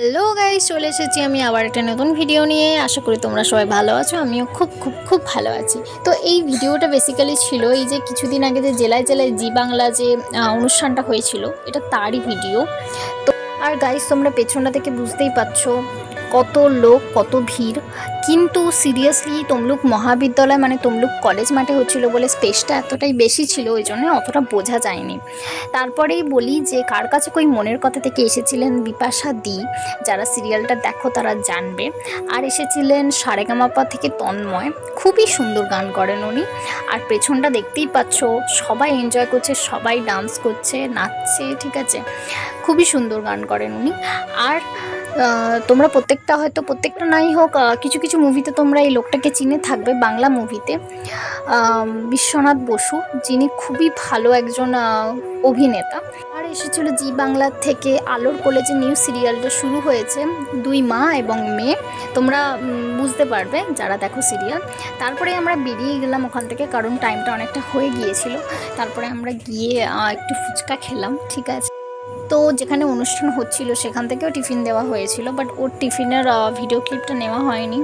Hello guys, চলে এসেছি আমি আবার একটা নতুন ভিডিও নিয়ে। আশা করি তোমরা সবাই ভালো আছো। আমিও খুব খুব খুব ভালো আছি। তো এই ভিডিওটা বেসিক্যালি ছিল এই যে কিছুদিন আগে যে জেলায় জেলায় জি বাংলা যে অনুষ্ঠানটা হয়েছিল, এটা তারই ভিডিও। আর গাইস, তোমরা পেছনটা থেকে বুঝতেই পারছো কত লোক, কত ভিড়। কিন্তু সিরিয়াসলি তমলুক মহাবিদ্যালয় মানে তমলুক কলেজ মাঠে হচ্ছিল বলে স্পেসটা এতটাই বেশি ছিল, ওই জন্য অতটা বোঝা যায়নি। তারপরেই বলি যে কার কাছে কই মনের কথা থেকে এসেছিলেন বিপাশা দি, যারা সিরিয়ালটা দেখো তারা জানবে। আর এসেছিলেন সারেগামাপা থেকে তন্ময়, খুবই সুন্দর গান করেন উনি। আর পেছনটা দেখতেই পাচ্ছ, সবাই এনজয় করছে, সবাই ডান্স করছে, নাচছে, ঠিক আছে। খুবই সুন্দর গান করেন উনি। আর তোমরা প্রত্যেকটা নাই হোক, কিছু কিছু মুভিতে তোমরা এই লোকটাকে চিনে থাকবে, বাংলা মুভিতে বিশ্বনাথ বসু, যিনি খুবই ভালো একজন অভিনেতা। আর এসেছিল জি বাংলার থেকে আলোর কোলে যে নিউ সিরিয়ালটা শুরু হয়েছে, দুই মা এবং মেয়ে, তোমরা বুঝতে পারবে যারা দেখো সিরিয়াল। তারপরে আমরা বেরিয়ে গেলাম ওখান থেকে, কারণ টাইমটা অনেকটা হয়ে গিয়েছিল। তারপরে আমরা গিয়ে একটু ফুচকা খেলাম, ঠিক আছে। তো যেখানে অনুষ্ঠান হচ্ছিল সেখান থেকেও টিফিন দেওয়া হয়েছিল, বাট ওর টিফিনের ভিডিও ক্লিপটা নেওয়া হয়নি।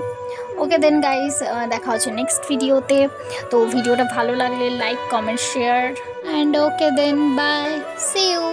ওকে দেন গাইস, দেখা হচ্ছে নেক্সট ভিডিওতে। তো ভিডিওটা ভালো লাগলে like, comment, share, and okay then bye, see you.